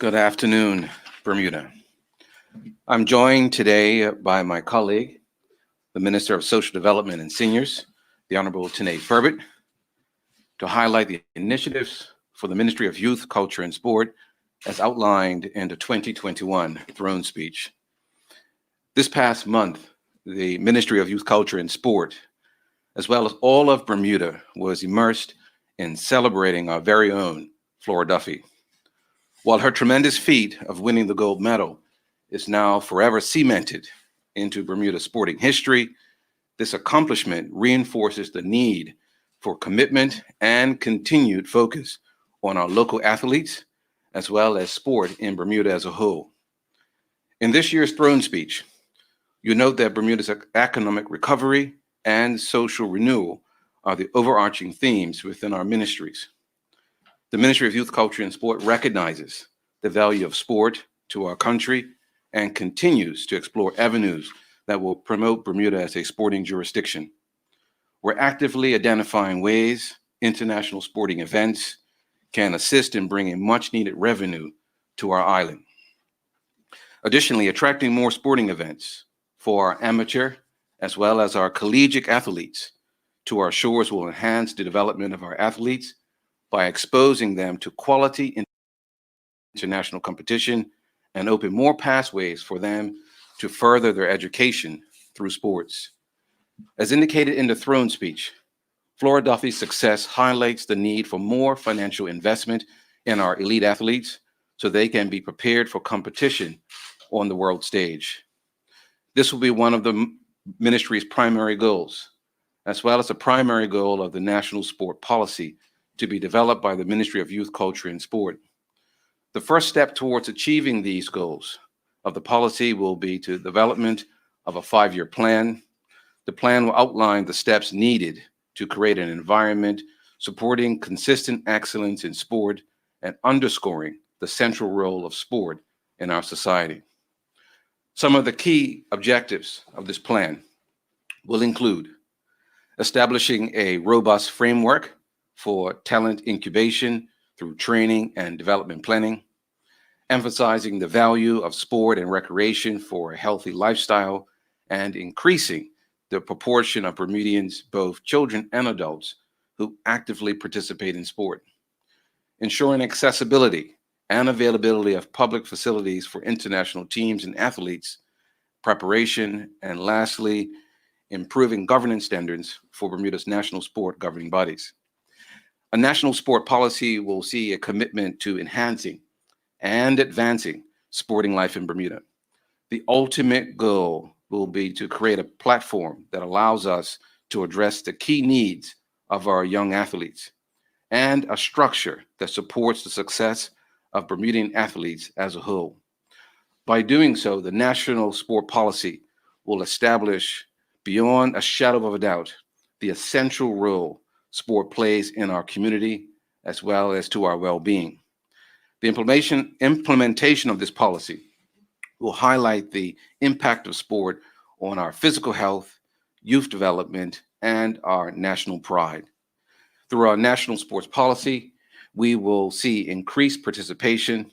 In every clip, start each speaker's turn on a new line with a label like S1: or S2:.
S1: Good afternoon, Bermuda. I'm joined today by my colleague, the Minister of Social Development and Seniors, the Honorable Tinee Furbert, to highlight the initiatives for the Ministry of Youth, Culture, and Sport as outlined in the 2021 throne speech. This past month, the Ministry of Youth, Culture, and Sport, as well as all of Bermuda, was immersed in celebrating our very own Flora Duffy. While her tremendous feat of winning the gold medal is now forever cemented into Bermuda sporting history, this accomplishment reinforces the need for commitment and continued focus on our local athletes, as well as sport in Bermuda as a whole. In this year's throne speech, you note that Bermuda's economic recovery and social renewal are the overarching themes within our ministries. The Ministry of Youth, Culture, and Sport recognizes the value of sport to our country and continues to explore avenues that will promote Bermuda as a sporting jurisdiction. We're actively identifying ways international sporting events can assist in bringing much-needed revenue to our island. Additionally, attracting more sporting events for our amateur as well as our collegiate athletes to our shores will enhance the development of our athletes by exposing them to quality international competition and open more pathways for them to further their education through sports. As indicated in the throne speech, Flora Duffy's success highlights the need for more financial investment in our elite athletes so they can be prepared for competition on the world stage. This will be one of the ministry's primary goals, as well as a primary goal of the national sport policy to be developed by the Ministry of Youth, Culture, and Sport. The first step towards achieving these goals of the policy will be to development of a 5-year plan. The plan will outline the steps needed to create an environment supporting consistent excellence in sport and underscoring the central role of sport in our society. Some of the key objectives of this plan will include establishing a robust framework for talent incubation through training and development planning, emphasizing the value of sport and recreation for a healthy lifestyle, and increasing the proportion of Bermudians, both children and adults, who actively participate in sport, ensuring accessibility and availability of public facilities for international teams and athletes, preparation, and lastly, improving governance standards for Bermuda's national sport governing bodies. A national sport policy will see a commitment to enhancing and advancing sporting life in Bermuda. The ultimate goal will be to create a platform that allows us to address the key needs of our young athletes and a structure that supports the success of Bermudian athletes as a whole. By doing so, the national sport policy will establish, beyond a shadow of a doubt, the essential role sport plays in our community as well as to our well-being. The implementation of this policy will highlight the impact of sport on our physical health, youth development, and our national pride. Through our national sports policy, we will see increased participation,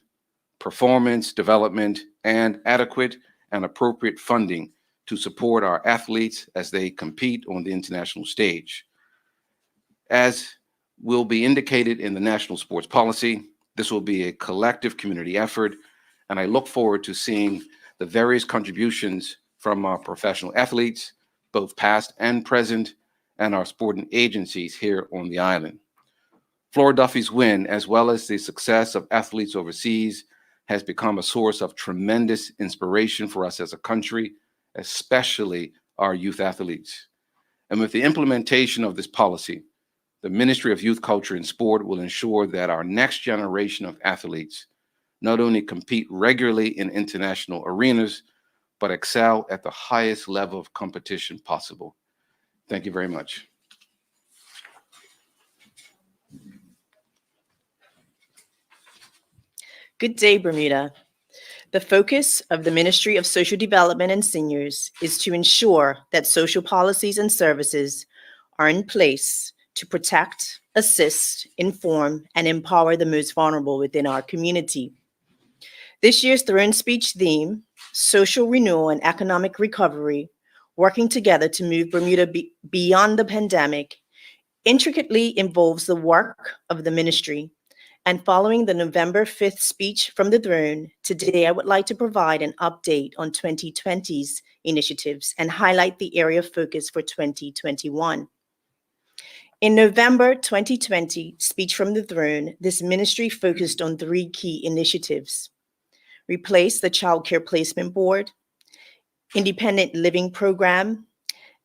S1: performance development, and adequate and appropriate funding to support our athletes as they compete on the international stage. As will be indicated in the national sports policy, this will be a collective community effort, and I look forward to seeing the various contributions from our professional athletes, both past and present, and our sporting agencies here on the island. Flora Duffy's win, as well as the success of athletes overseas, has become a source of tremendous inspiration for us as a country, especially our youth athletes. And with the implementation of this policy, the Ministry of Youth, Culture, and Sport will ensure that our next generation of athletes not only compete regularly in international arenas, but excel at the highest level of competition possible. Thank you very much.
S2: Good day, Bermuda. The focus of the Ministry of Social Development and Seniors is to ensure that social policies and services are in place to protect, assist, inform, and empower the most vulnerable within our community. This year's throne speech theme, social renewal and economic recovery, working together to move Bermuda beyond the pandemic, intricately involves the work of the ministry. And following the November 5th speech from the throne, today I would like to provide an update on 2020's initiatives and highlight the area of focus for 2021. In November 2020, speech from the throne, this ministry focused on 3 key initiatives: replace the Child Care Placement Board, Independent Living Program,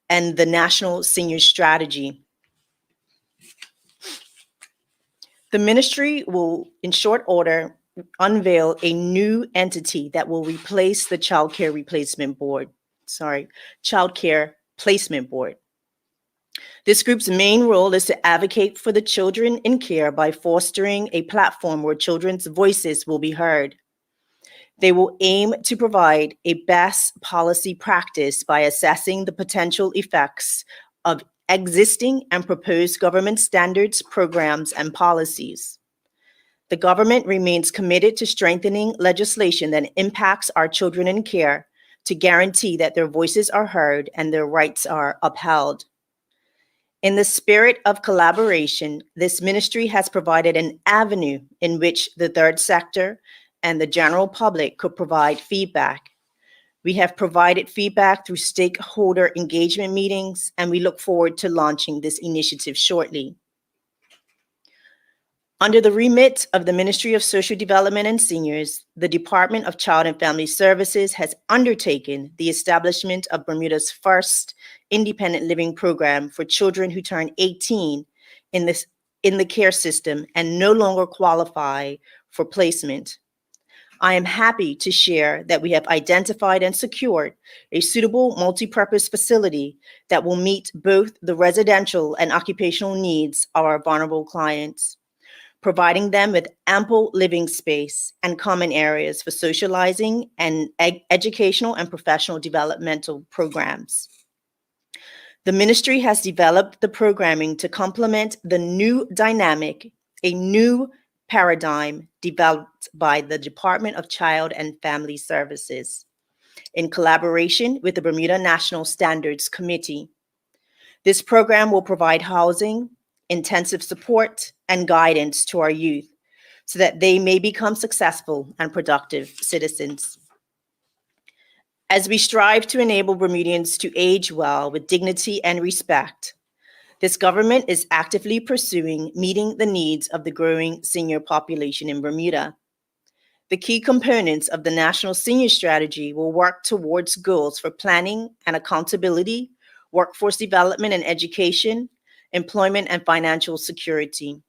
S2: and the National Senior Strategy. The ministry will, in short order, unveil a new entity that will replace the Child Care Placement Board. This group's main role is to advocate for the children in care by fostering a platform where children's voices will be heard. They will aim to provide a best policy practice by assessing the potential effects of existing and proposed government standards, programs, and policies. The government remains committed to strengthening legislation that impacts our children in care to guarantee that their voices are heard and their rights are upheld. In the spirit of collaboration, this ministry has provided an avenue in which the third sector and the general public could provide feedback. We have provided feedback through stakeholder engagement meetings, and we look forward to launching this initiative shortly. Under the remit of the Ministry of Social Development and Seniors, the Department of Child and Family Services has undertaken the establishment of Bermuda's first independent living program for children who turn 18 in the care system and no longer qualify for placement. I am happy to share that we have identified and secured a suitable multipurpose facility that will meet both the residential and occupational needs of our vulnerable clients, providing them with ample living space and common areas for socializing and educational and professional developmental programs. The ministry has developed the programming to complement the new dynamic, a new paradigm developed by the Department of Child and Family Services in collaboration with the Bermuda National Standards Committee. This program will provide housing, intensive support, and guidance to our youth so that they may become successful and productive citizens. As we strive to enable Bermudians to age well with dignity and respect, this government is actively pursuing meeting the needs of the growing senior population in Bermuda. The key components of the National Senior Strategy will work towards goals for planning and accountability, workforce development and education, employment and financial security,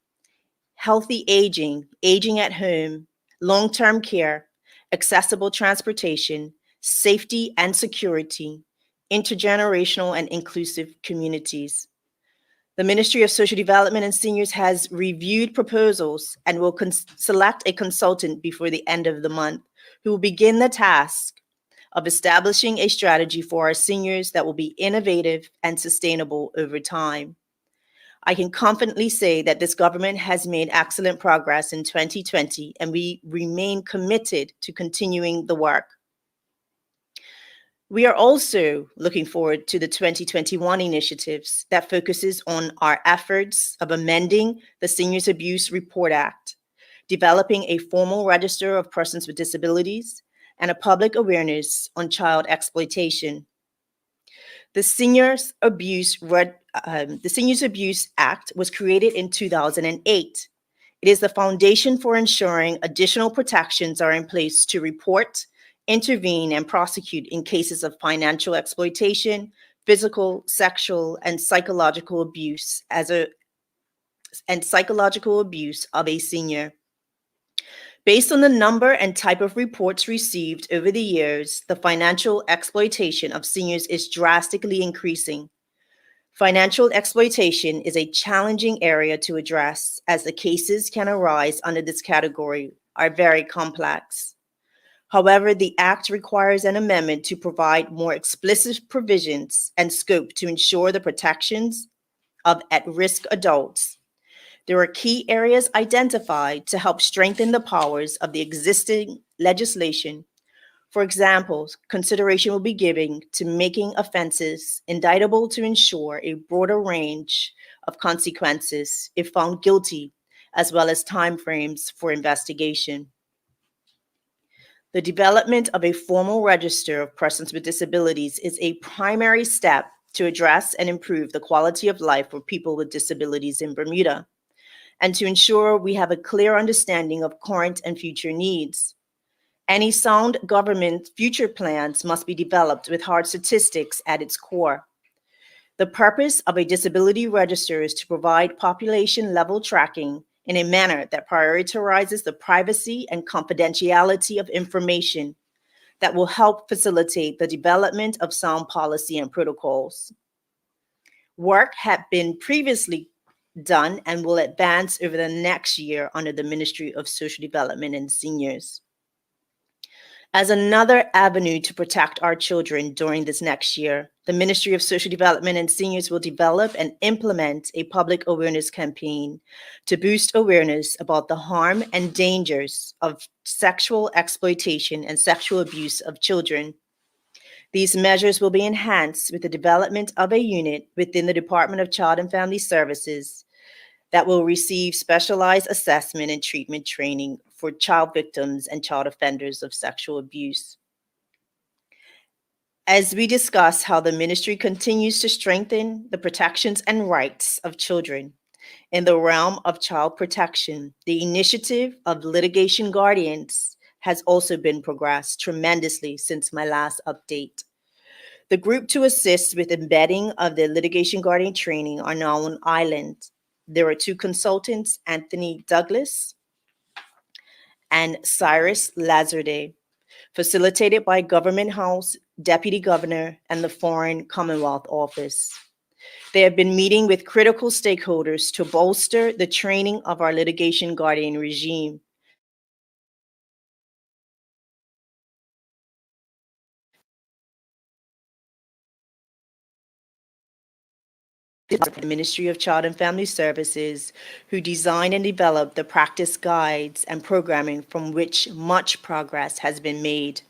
S2: healthy aging, aging at home, long-term care, accessible transportation, safety and security, intergenerational and inclusive communities. The Ministry of Social Development and Seniors has reviewed proposals and will select a consultant before the end of the month who will begin the task of establishing a strategy for our seniors that will be innovative and sustainable over time. I can confidently say that this government has made excellent progress in 2020, and we remain committed to continuing the work. We are also looking forward to the 2021 initiatives that focuses on our efforts of amending the Seniors Abuse Report Act, developing a formal register of persons with disabilities, and a public awareness on child exploitation. The Seniors Abuse Act was created in 2008. It is the foundation for ensuring additional protections are in place to report, intervene, and prosecute in cases of financial exploitation, physical, sexual, and psychological abuse of a senior. Based on the number and type of reports received over the years, the financial exploitation of seniors is drastically increasing. Financial exploitation is a challenging area to address, as the cases can arise under this category are very complex. However, the Act requires an amendment to provide more explicit provisions and scope to ensure the protections of at-risk adults. There are key areas identified to help strengthen the powers of the existing legislation. For example, consideration will be given to making offenses indictable to ensure a broader range of consequences if found guilty, as well as timeframes for investigation. The development of a formal register of persons with disabilities is a primary step to address and improve the quality of life for people with disabilities in Bermuda, and to ensure we have a clear understanding of current and future needs. Any sound government future plans must be developed with hard statistics at its core. The purpose of a disability register is to provide population-level tracking in a manner that prioritizes the privacy and confidentiality of information that will help facilitate the development of sound policy and protocols. Work had been previously done and will advance over the next year under the Ministry of Social Development and Seniors. As another avenue to protect our children during this next year, the Ministry of Social Development and Seniors will develop and implement a public awareness campaign to boost awareness about the harm and dangers of sexual exploitation and sexual abuse of children. These measures will be enhanced with the development of a unit within the Department of Child and Family Services that will receive specialized assessment and treatment training for child victims and child offenders of sexual abuse. As we discuss how the ministry continues to strengthen the protections and rights of children in the realm of child protection, the initiative of Litigation Guardians has also been progressed tremendously since my last update. The group to assist with embedding of the Litigation Guardian training are now on island. There are 2 consultants, Anthony Douglas and Cyrus Lazarde, facilitated by Government House, Deputy Governor, and the Foreign Commonwealth Office. They have been meeting with critical stakeholders to bolster the training of our Litigation Guardian regime. The Ministry of Child and Family Services, who designed and developed the practice guides and programming from which much progress has been made.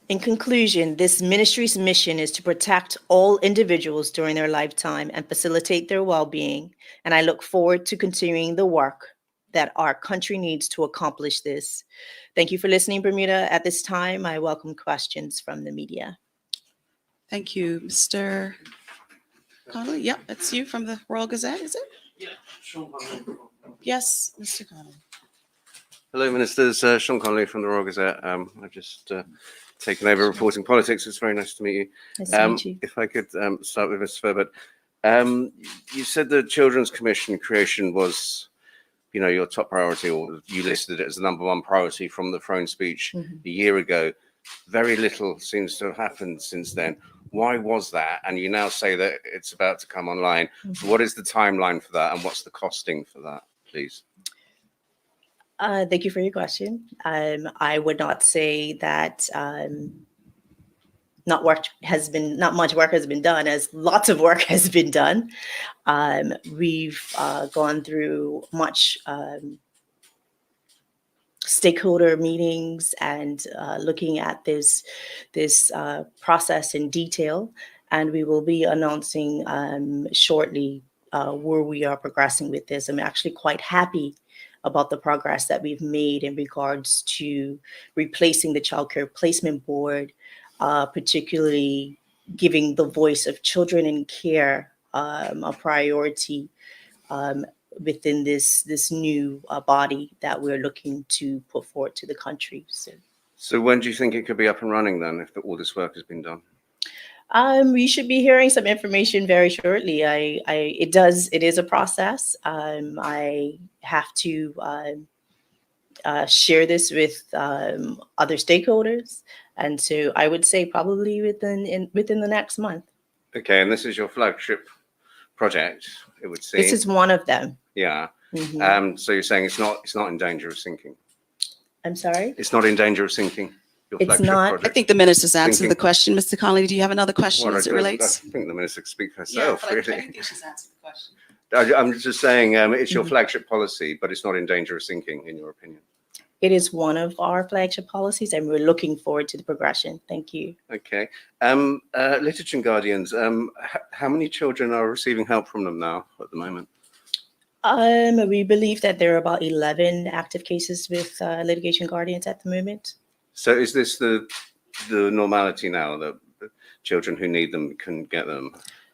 S2: In conclusion, this ministry's mission is to protect all individuals during their lifetime and facilitate their well-being, and I look forward to continuing the work that our country needs to accomplish this. Thank you for listening, Bermuda. At this time, I welcome questions from the media.
S3: Thank you, Mr. Connolly. Yep, that's you from the Royal Gazette, is it?
S4: Yeah, Sean Connolly.
S3: Yes, Mr. Connolly.
S4: Hello, Ministers. Sean Connolly from the Royal Gazette. I've just taken over reporting politics. It's very nice to meet you.
S2: Nice to meet you.
S4: If I could start with Mr. Furbert. You said the Children's Commission creation was, your top priority, or you listed it as the #1 priority from the throne speech a year ago. Very little seems to have happened since then. Why was that? And you now say that it's about to come online. What is the timeline for that, and what's the costing for that, please?
S2: Thank you for your question. I would not say that not much work has been done, as lots of work has been done. We've gone through much stakeholder meetings and looking at this process in detail, and we will be announcing shortly where we are progressing with this. I'm actually quite happy about the progress that we've made in regards to replacing the Child Care Placement Board, particularly giving the voice of children in care a priority within this new body that we're looking to put forward to the country.
S4: So when do you think it could be up and running then, if all this work has been done?
S2: We should be hearing some information very shortly. It is a process. I have to share this with other stakeholders, and so I would say probably within the next month.
S4: Okay, and this is your flagship project, it would seem.
S2: This is one of them.
S4: Yeah.
S2: Mhm.
S4: So you're saying it's not in danger of sinking?
S2: I'm sorry?
S4: It's not in danger of sinking? Your
S2: It's
S4: flagship
S2: not.
S4: project?
S3: I think the minister's answered
S4: Thinking-
S3: the question. Mr. Connolly, do you have another question
S4: Well,
S3: as it
S4: I
S3: relates?
S4: think the minister could speak for
S3: Yeah,
S4: herself,
S3: but I
S4: really.
S3: think she's answered the question.
S4: I'm just saying it's your
S2: Mhm.
S4: flagship policy, but it's not in danger of sinking, in your opinion.
S2: It is one of our flagship policies, and we're looking forward to the progression. Thank you.
S4: Okay. Litigation Guardians, how many children are receiving help from them now at the moment?
S2: We believe that there are about 11 active cases with litigation guardians at the moment.
S4: So is this the normality now that the children who need them can get them?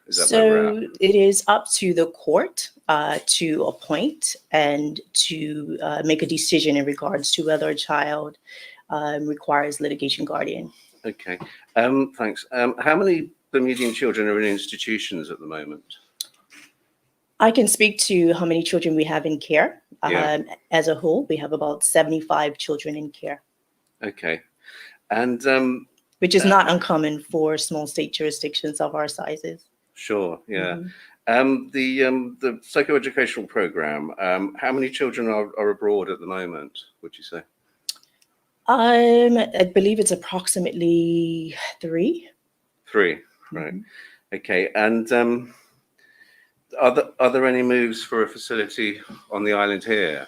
S4: Is that where we're at?
S2: So it is up to the court to appoint and to make a decision in regards to whether a child requires litigation guardian.
S4: Okay. Thanks. How many Bermudian children are in institutions at the moment?
S2: I can speak to how many children we have in care.
S4: Yeah.
S2: As a whole, we have about 75 children in care,
S4: Okay. And
S2: which is not uncommon for small state jurisdictions of our sizes.
S4: sure, yeah.
S2: Mhm.
S4: The psychoeducational program, how many children are abroad at the moment, would you say?
S2: I believe it's approximately 3.
S4: 3, right.
S2: Mhm.
S4: Okay. And are there any moves for a facility on the island here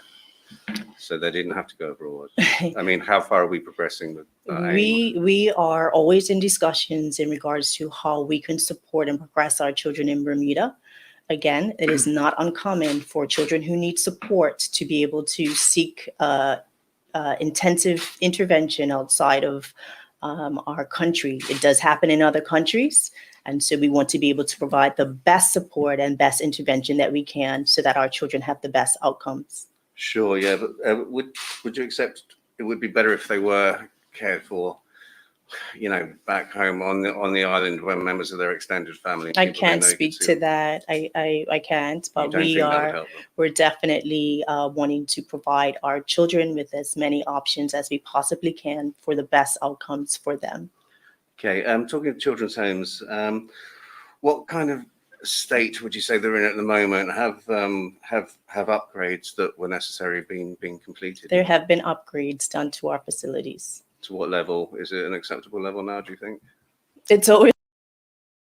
S4: so they didn't have to go abroad? I mean, how far are we progressing with that aim?
S2: We are always in discussions in regards to how we can support and progress our children in Bermuda. Again, it is not uncommon for children who need support to be able to seek intensive intervention outside of our country. It does happen in other countries. And so we want to be able to provide the best support and best intervention that we can so that our children have the best outcomes.
S4: Sure, yeah, but would you accept it would be better if they were cared for, back home on the island when members of their extended family?
S2: I
S4: people they
S2: can't
S4: know
S2: speak
S4: could
S2: to
S4: see
S2: that. I can't,
S4: them?
S2: but
S4: You don't
S2: we
S4: think that would
S2: are,
S4: help them?
S2: we're definitely wanting to provide our children with as many options as we possibly can for the best outcomes for them.
S4: Okay, talking of children's homes, what kind of state would you say they're in at the moment? Have upgrades that were necessary been completed?
S2: There have been upgrades done to our facilities.
S4: To what level? Is it an acceptable level now, do you think?
S2: It's always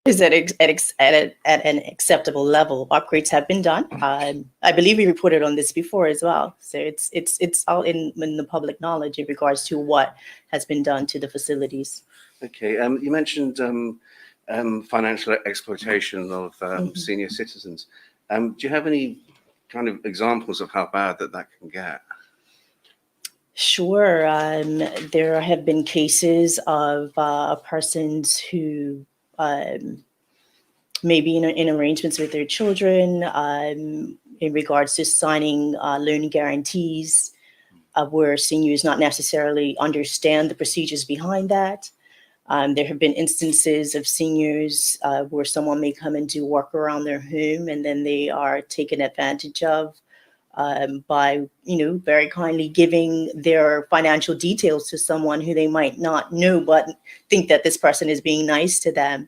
S2: at an acceptable level. Upgrades have been done. I believe we reported on this before as well. So it's all in the public knowledge in regards to what has been done to the facilities.
S4: Okay, you mentioned financial exploitation of
S2: Mhm.
S4: senior citizens. Do you have any kind of examples of how bad that can get?
S2: Sure. There have been cases of persons who maybe in arrangements with their children in regards to signing loan guarantees where seniors not necessarily understand the procedures behind that. There have been instances of seniors where someone may come and do work around their home and then they are taken advantage of by, very kindly giving their financial details to someone who they might not know, but think that this person is being nice to them.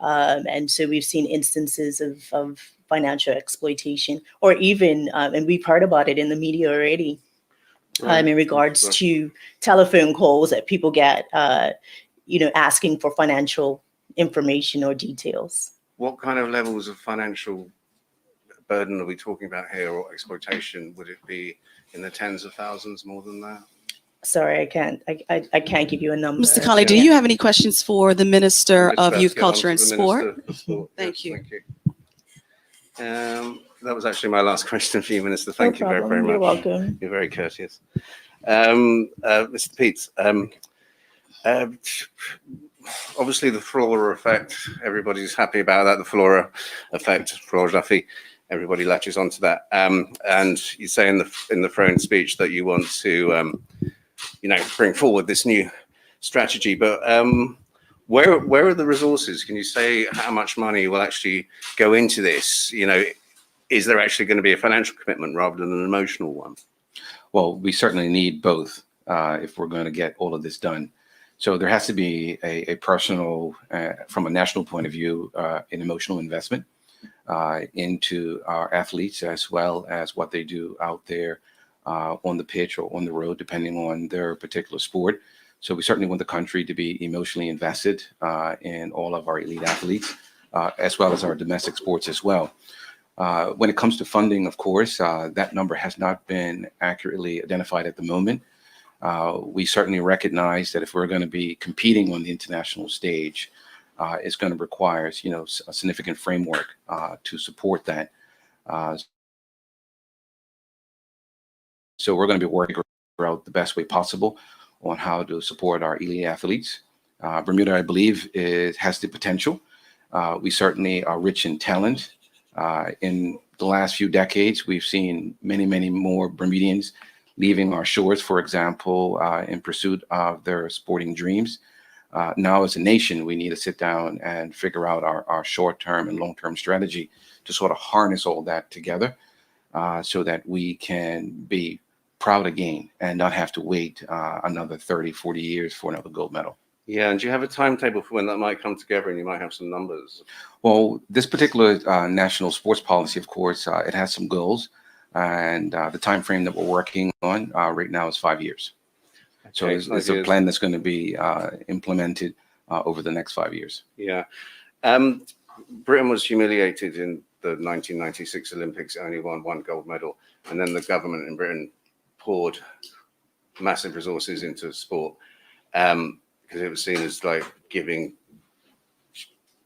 S2: And so we've seen instances of financial exploitation, or even, and we've heard about it in the media already,
S4: Right.
S2: in regards
S4: Right.
S2: to telephone calls that people get, asking for financial information or details.
S4: What kind of levels of financial burden are we talking about here, or exploitation? Would it be in the tens of thousands, more than that?
S2: Sorry, I can't give you a number.
S3: Mr. Colley, do
S4: Yeah.
S3: you have any questions for the Minister
S4: Just
S3: of
S4: about to
S3: Youth,
S4: get on
S3: Culture
S4: to
S3: and
S4: the
S3: Sport?
S4: Minister of Sport.
S3: Thank
S4: Yes,
S3: you.
S4: Thank you. That was actually my last question for you, Minister. Thank you
S2: No
S4: very,
S2: problem.
S4: very
S2: You're
S4: much.
S2: welcome.
S4: You're very courteous. Mr. Peets, obviously the flora effect, everybody's happy about that. The flora effect, Flora Duffy, everybody latches onto that. And you say in the throne speech that you want to, bring forward this new strategy, but where are the resources? Can you say how much money will actually go into this? Is there actually going to be a financial commitment rather than an emotional one?
S1: Well, we certainly need both if we're going to get all of this done. So there has to be a personal, from a national point of view, an emotional investment into our athletes, as well as what they do out there on the pitch or on the road, depending on their particular sport. So we certainly want the country to be emotionally invested in all of our elite athletes, as well as our domestic sports as well. When it comes to funding, of course, that number has not been accurately identified at the moment. We certainly recognize that if we're going to be competing on the international stage, it's going to require, a significant framework to support that. So we're going to be working out the best way possible on how to support our elite athletes. Bermuda, I believe, has the potential. We certainly are rich in talent. In the last few decades, we've seen many, many more Bermudians leaving our shores, for example, in pursuit of their sporting dreams. Now, as a nation, we need to sit down and figure out our short-term and long-term strategy to sort of harness all that together so that we can be proud again and not have to wait another 30, 40 years for another gold medal.
S4: Yeah, and do you have a timetable for when that might come together and you might have some numbers?
S1: Well, this particular national sports policy, of course, it has some goals, and the time frame that we're working on right now is 5 years. So
S4: Okay,
S1: it's a plan that's going to be implemented over the next 5 years.
S4: Yeah. Britain was humiliated in the 1996 Olympics, it only won one gold medal, and then the government in Britain poured massive resources into sport because it was seen as like giving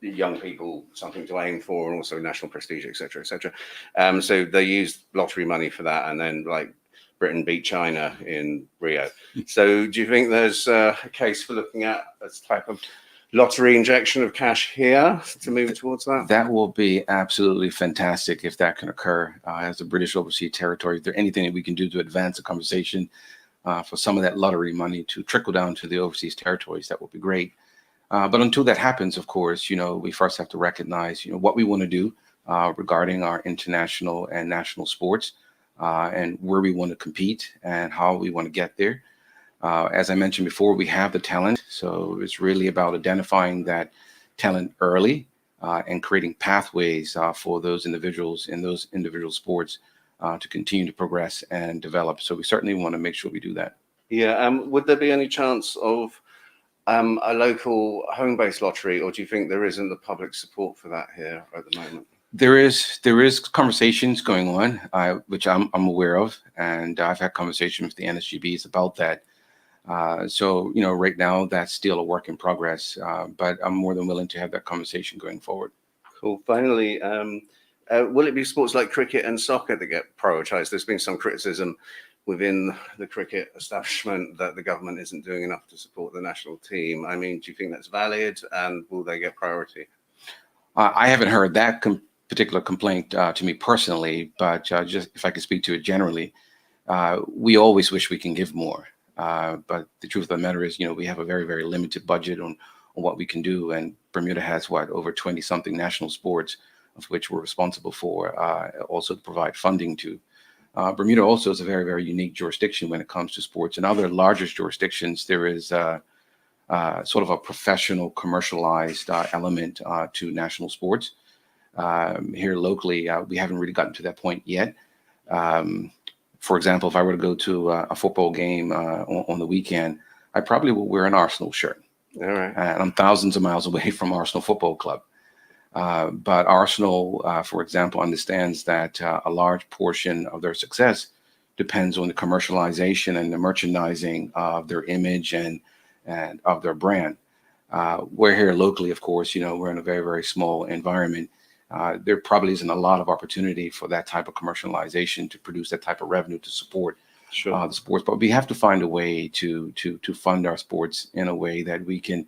S4: young people something to aim for and also national prestige, et cetera, et cetera. So they used lottery money for that, and then like Britain beat China in Rio. So do you think there's a case for looking at a type of lottery injection of cash here to move towards that?
S1: That will be absolutely fantastic if that can occur. As a British overseas territory, if there's anything that we can do to advance the conversation for some of that lottery money to trickle down to the overseas territories, that would be great. But until that happens, of course, we first have to recognize, what we want to do regarding our international and national sports and where we want to compete and how we want to get there. As I mentioned before, we have the talent. So it's really about identifying that talent early and creating pathways for those individuals in those individual sports to continue to progress and develop. So we certainly want to make sure we do that.
S4: Yeah. Would there be any chance of a local home-based lottery, or do you think there isn't the public support for that here at the moment?
S1: There is conversations going on, which I'm aware of, and I've had conversations with the NSGBs about that. So, right now that's still a work in progress, but I'm more than willing to have that conversation going forward.
S4: Cool. Finally, will it be sports like cricket and soccer that get prioritized? There's been some criticism within the cricket establishment that the government isn't doing enough to support the national team. I mean, do you think that's valid, and will they get priority?
S1: I haven't heard that particular complaint to me personally, but just if I could speak to it generally, we always wish we can give more. But the truth of the matter is, we have a very, very limited budget on what we can do. And Bermuda has over 20 something national sports, of which we're responsible for, also to provide funding to. Bermuda also is a very, very unique jurisdiction when it comes to sports. In other larger jurisdictions, there is sort of a professional commercialized element to national sports. Here locally, we haven't really gotten to that point yet. For example, if I were to go to a football game on the weekend, I probably will wear an Arsenal shirt.
S4: All right.
S1: And I'm thousands of miles away from Arsenal Football Club. But Arsenal, for example, understands that a large portion of their success depends on the commercialization and the merchandising of their image and of their brand. We're here locally, of course, we're in a very, very small environment. There probably isn't a lot of opportunity for that type of commercialization to produce that type of revenue to support the sports. But we have to find a way to fund our sports in a way that we can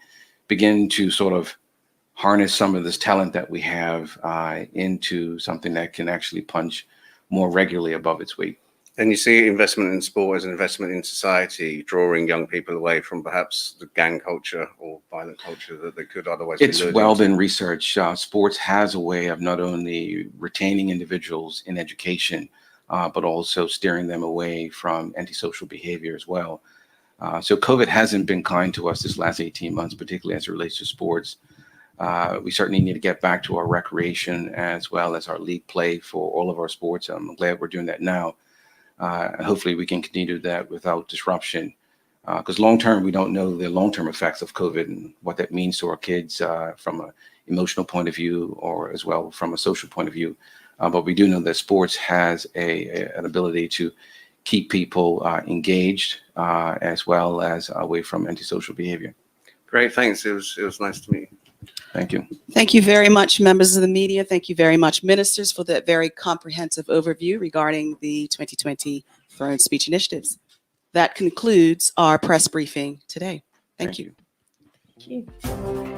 S1: begin to sort of harness some of this talent that we have into something that can actually punch more regularly above its weight.
S4: And you see investment in sport as an investment in society, drawing young people away from perhaps the gang culture or violent culture that they could otherwise be.
S1: It's well been researched. Sports has a way of not only retaining individuals in education, but also steering them away from antisocial behavior as well. So COVID hasn't been kind to us this last 18 months, particularly as it relates to sports. We certainly need to get back to our recreation as well as our league play for all of our sports. I'm glad we're doing that now. Hopefully we can continue that without disruption, because long term, we don't know the long term effects of COVID and what that means to our kids from an emotional point of view or as well from a social point of view. But we do know that sports has an ability to keep people engaged as well as away from antisocial behavior.
S4: Great, thanks. It was nice to meet you.
S1: Thank you.
S3: Thank you very much, members of the media. Thank you very much, ministers, for that very comprehensive overview regarding the 2020 Throne Speech Initiatives. That concludes our press briefing today. Thank you.
S2: Thank you.